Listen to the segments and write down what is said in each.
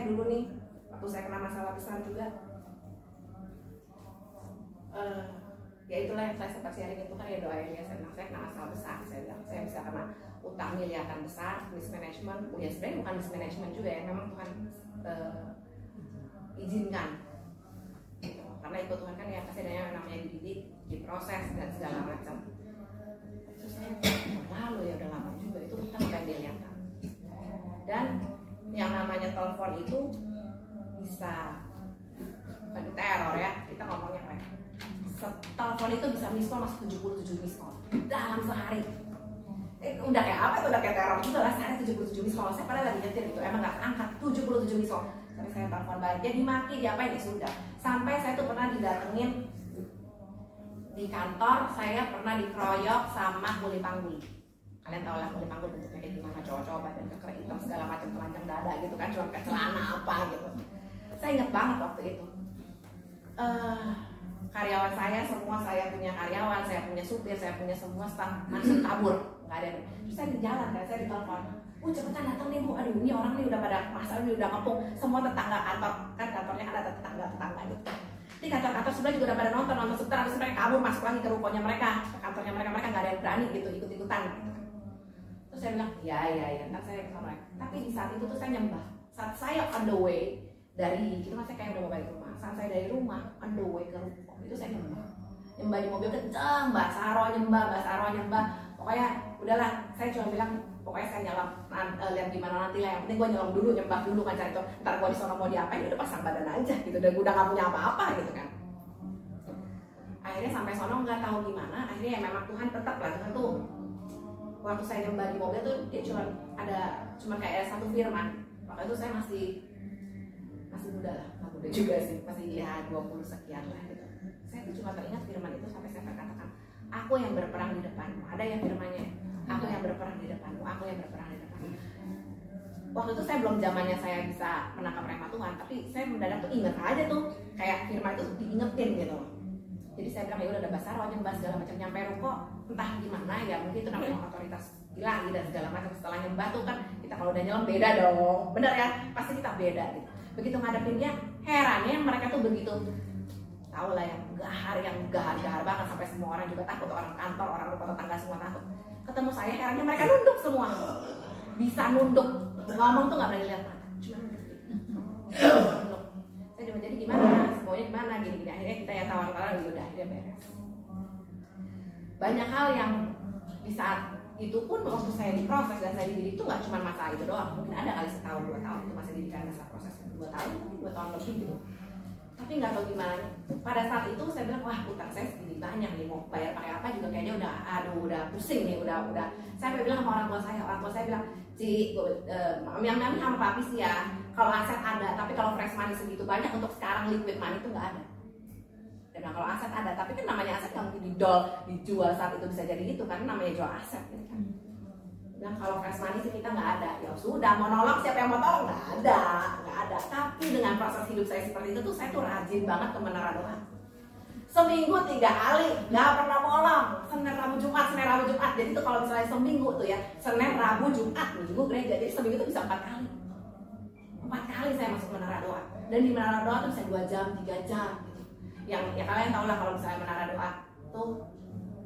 saya dulu nih waktu saya kena masalah besar juga, ya itulah yang saya sempat sharing itu kan ya, doain ya, saya kena masalah besar, saya bilang saya bisa kena utang miliaran besar, mismanagement, ya sebenarnya bukan mismanagement juga ya, memang Tuhan izinkan gitu. Karena ikut Tuhan kan ya pasti ada yang namanya dididik, diproses dan segala macam. Terus saya lalu ya udah lama juga itu utang kayak dia lihat. Dan yang namanya telepon itu bisa bukan teror ya, kita ngomongnya kayak telepon itu bisa miss call masuk 77 miss call dalam sehari. Udah kayak apa itu, udah kayak teror juga lah, sehari 77 miss call. Saya pada lagi nyetir gitu, emang gak angkat 77 miss call. Sampai saya telepon balik, dia dimaki, diapain ya sudah. Sampai saya tuh pernah didatengin di kantor, saya pernah dikeroyok sama kuli panggul. Kalian tau lah kuli panggul bentuknya kayak gimana, cowok-cowok badan keker hitam segala macam, telanjang dada gitu kan, cuma kayak celana apa gitu. Saya ingat banget waktu itu. Karyawan saya, semua saya punya karyawan, saya punya supir, saya punya semua staff langsung kabur, nggak ada. Terus saya di jalan, kan saya ditelepon, cepetan datang nih Bu, aduh ini orang nih udah pada masalah, udah ngepung, semua tetangga kantor, kan kantornya kan ada tetangga gitu. Di kantor sebelah juga udah pada nonton sebentar, habis mereka kabur masuk lagi ke rukonya mereka, ke kantornya mereka nggak ada yang berani gitu ikut-ikutan. Terus saya bilang, ya, ntar saya ke mereka. Tapi di saat itu tuh saya nyembah, saat saya on the way dari, itu masih kayak udah mau balik ke rumah, saat saya dari rumah on the way ke ruko itu saya nyembah di mobil kenceng, Mbak Saro nyembah, pokoknya udahlah, saya cuma bilang pokoknya saya nyelam, lihat gimana nanti lah, yang penting gue nyelam dulu, nyembah dulu kan, cari tuh, ntar gue disono mau diapain, udah pasang badan aja gitu, dan gue udah gak punya apa-apa gitu kan. Akhirnya sampai sono nggak tahu gimana, akhirnya ya memang Tuhan tetap lah, Tuhan tuh waktu saya nyembah di mobil tuh dia cuma kayak satu firman. Waktu itu saya masih muda lah, nggak muda juga sih, masih ya 20 sekian lah gitu. Saya tuh cuma teringat firman itu sampai saya katakan, aku yang berperang di depanmu. Ada yang firmannya, aku yang berperang di depanmu, aku yang berperang di depanmu. Waktu itu saya belum zamannya saya bisa menangkap rema Tuhan, tapi saya mendadak tuh ingat aja tuh, kayak firman itu diingetin gitu. Jadi saya bilang ya udah ada bahasa roh, nyembah segala macam, nyampe ruko entah gimana ya, mungkin itu namanya otoritas ilahi dan segala macam. Setelah nyembah tuh kan kita kalau udah nyelam beda dong, bener ya, pasti kita beda gitu. Begitu ngadepinnya, herannya mereka tuh begitu, tau lah yang gahar banget, sampai semua orang juga takut, orang kantor, orang rumah tetangga semua takut. Ketemu saya, herannya mereka nunduk semua, bisa nunduk, ngomong tuh nggak berani lihat mata, cuma nunduk. Saya cuma jadi gimana, semuanya gimana, gini akhirnya kita ya tawar-tawar, udah akhirnya beres. Banyak hal yang di saat itu pun waktu saya diproses dan saya dididik itu nggak cuma masalah itu doang, mungkin ada kali setahun 2 tahun itu masih didikan masa proses 2 tahun, mungkin 2 tahun lebih gitu. Tapi nggak tahu gimana. Pada saat itu saya bilang wah utang saya segini banyak nih, mau bayar pakai apa juga kayaknya udah pusing nih, udah. Saya bilang sama orang tua saya bilang, Mami sama papi sih ya, kalau aset ada, tapi kalau fresh money segitu banyak untuk sekarang liquid money itu nggak ada. Dan kalau aset ada, tapi kan namanya aset nggak mungkin dijual saat itu bisa jadi gitu kan, namanya jual aset gitu kan. Bilang kalau fresh money sih kita nggak ada, ya sudah mau nolong siapa yang mau tolong, nggak ada. Tapi dengan proses hidup saya seperti itu tuh saya tuh rajin banget ke menara doa. Seminggu 3 kali, nggak pernah bolong. Senin, Rabu, Jumat. Jadi tuh kalau misalnya seminggu tuh ya, Senin, Rabu, Jumat, Minggu gereja. Jadi seminggu tuh bisa 4 kali. 4 kali saya masuk menara doa. Dan di menara doa tuh bisa 2 jam, 3 jam gitu. Yang ya kalian tau lah kalau misalnya menara doa tuh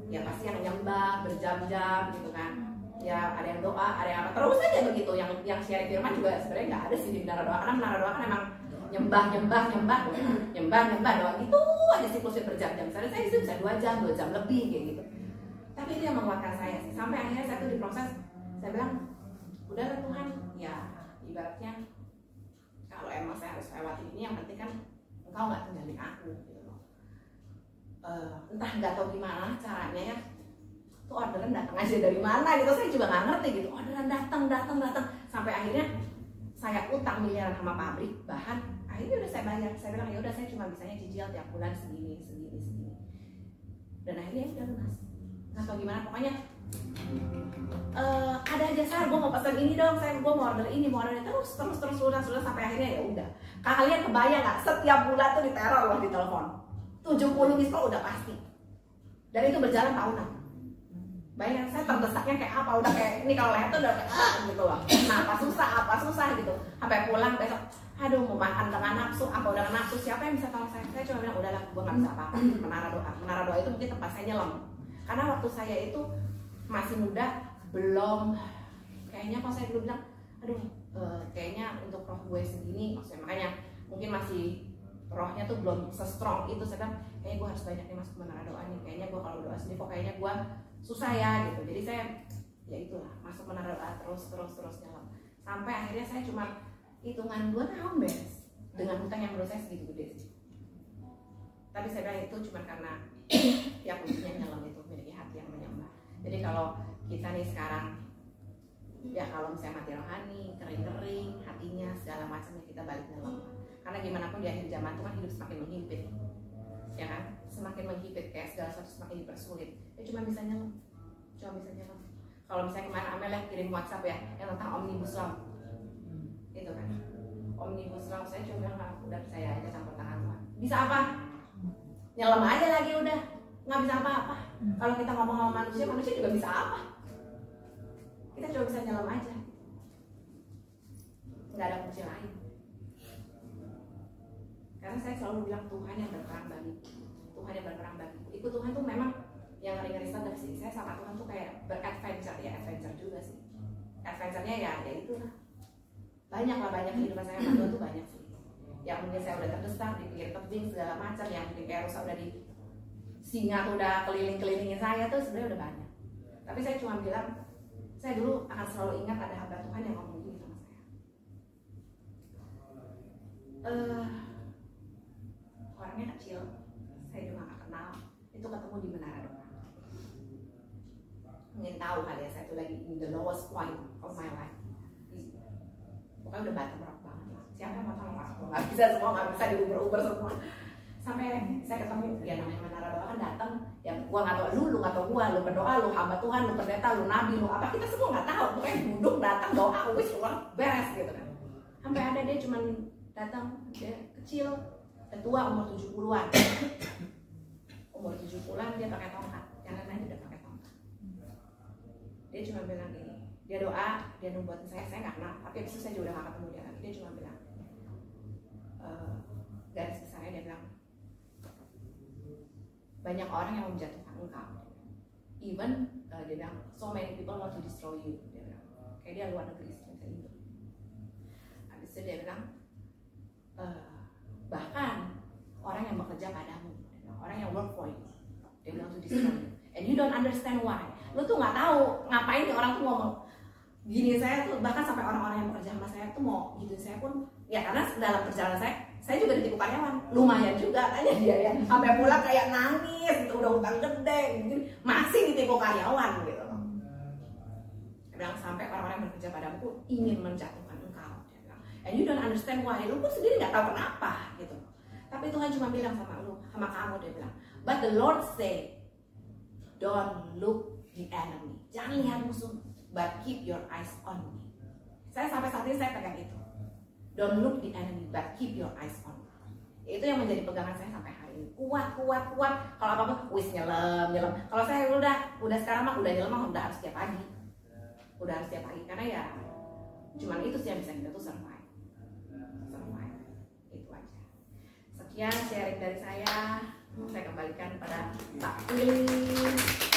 ya pasti yang nyembah berjam-jam gitu kan. Ya ada yang doa, ada yang apa, terus aja begitu. Yang sharing firman juga sebenarnya nggak ada sih di menara doa, karena menara doa kan emang nyembah doa gitu aja siklusnya berjam-jam. Saya itu bisa 2 jam lebih kayak gitu. Tapi itu yang menguatkan saya sih. Sampai akhirnya saya tuh diproses, saya bilang udah lah Tuhan, ya ibaratnya kalau emang saya harus lewati ini, yang penting kan Engkau nggak tinggalin aku gitu loh. Entah nggak tahu gimana caranya ya, tuh orderan datang aja dari mana gitu, saya juga nggak ngerti gitu. Orderan datang sampai akhirnya saya utang miliaran sama pabrik bahan. Akhirnya udah saya bayar, saya bilang ya udah saya cuma bisanya cicil tiap bulan segini. Dan akhirnya udah lunas. Nggak tahu gimana, pokoknya ada aja saya gue mau pesan ini dong, gue mau order ini, mau order ini, terus lunas sampai akhirnya ya udah. Kalian kebayang nggak setiap bulan tuh diteror loh di telepon 70 miss call udah pasti, dan itu berjalan tahunan. Bayangin saya terdesaknya kayak apa, udah kayak ini kalau leher tuh udah kayak gitu loh. Nah apa susah gitu. Sampai pulang besok, aduh mau makan dengan nafsu, apa udah nafsu, siapa yang bisa tolong saya? Saya cuma bilang udahlah, gue nggak bisa apa-apa. Menara doa itu mungkin tempat saya nyelam. Karena waktu saya itu masih muda, belum kayaknya kalau saya dulu bilang, aduh kayaknya untuk roh gue segini, maksudnya makanya mungkin masih rohnya tuh belum se-strong itu. Saya bilang kayaknya gue harus banyak nih masuk menara doa nih, kayaknya gue kalau doa sendiri kok kayaknya gue susah ya gitu. Jadi saya ya itulah masuk menara doa terus nyelam sampai akhirnya saya cuma hitungan 2 tahun beres dengan hutang yang menurut saya segitu gede sih. Tapi saya bilang itu cuma karena ya kuncinya nyelam itu memiliki hati yang menyembah. Jadi kalau kita nih sekarang ya kalau misalnya mati rohani, kering hatinya segala macamnya, kita balik nyelam. Karena gimana pun di akhir zaman itu kan hidup semakin menghimpit, ya kan, semakin menghimpit, kayak segala sesuatu semakin dipersulit. Ya cuma bisa nyelam. Kalau misalnya kemarin Amel yang kirim WhatsApp ya yang tentang Omnibus Law, itu kan Omnibus Law, saya cuma bilang udah saya aja campur tangan Tuhan. Bisa apa? Nyelam aja lagi udah, nggak bisa apa-apa. Kalau kita ngomong sama manusia juga bisa apa? Kita cuma bisa nyelam aja, nggak ada fungsi lain. Karena saya selalu bilang Tuhan yang berperang bagiku, Tuhan yang berperang bagiku. Ikut Tuhan tuh memang yang ngeri-ngeri standar sih. Saya sama Tuhan tuh kayak beradventure, ya adventure juga sih. Adventure-nya ya itulah. Banyak kehidupan saya sama Tuhan tuh banyak sih. Yang mungkin saya udah terdesak di pinggir tebing segala macam, yang mungkin kayak rusak udah di singa tuh udah keliling-kelilingin saya tuh sebenarnya udah banyak. Tapi saya cuma bilang, saya dulu akan selalu ingat ada hamba Tuhan yang ngomong gini sama saya. Orangnya kecil, saya juga gak kenal. Itu ketemu di menara doa. Mungkin tahu kali ya, saya tuh lagi in the lowest point of my life. Pokoknya udah bottom rock banget lah. Siapa yang mau tolong aku? Gak bisa semua, gak bisa diuber-uber semua. Sampai saya ketemu, ya namanya menara doa kan datang. Ya gua gak tau lu gak tau gua, lu berdoa, lu hamba Tuhan, lu pendeta, lu nabi, lu apa, kita semua gak tahu. Pokoknya duduk datang doa, wis keluar beres gitu kan. Sampai ada dia cuman datang, dia kecil, ketua umur 70-an. Umur 70-an dia pakai tongkat, yang lain udah pakai tongkat. Dia cuma bilang gini, dia doa, dia nubuatin saya nggak kenal, tapi abis itu saya juga udah gak ketemu dia lagi. Dia cuma bilang, garis besarnya dia bilang, banyak orang yang mau menjatuhkan engkau. Even dia bilang, so many people want to destroy you. Dia bilang, kayak dia luar negeri sih, bisa Indo. Abis itu dia bilang, bahkan orang yang bekerja padamu, orang yang work for you, dia bilang to destroy you, and you don't understand why. Lu tuh nggak tahu ngapain nih orang tuh ngomong gini. Saya tuh bahkan sampai orang-orang yang bekerja sama saya tuh mau gitu saya pun ya, karena dalam perjalanan saya juga ditipu karyawan, lumayan juga tanya dia ya, sampai pulang kayak nangis gitu, udah utang gede gitu, masih ditipu karyawan gitu loh. Dia bilang sampai orang-orang yang bekerja padamu tuh ingin menjatuhkan engkau. Dia bilang, and you don't understand why. Lu pun sendiri nggak tahu kenapa gitu. Tapi Tuhan cuma bilang sama lu, sama kamu, dia bilang, but the Lord say, don't look the enemy. Jangan lihat musuh, but keep your eyes on me. Saya sampai saat ini saya pegang itu. Don't look the enemy, but keep your eyes on me. Itu yang menjadi pegangan saya sampai hari ini. Kuat. Kalau apa-apa, wis nyelam. Kalau saya udah sekarang mah udah nyelam, udah harus tiap pagi. Karena ya cuman itu sih yang bisa kita tuh survive. Itu aja. Sekian sharing dari saya kembalikan pada Pak Willy.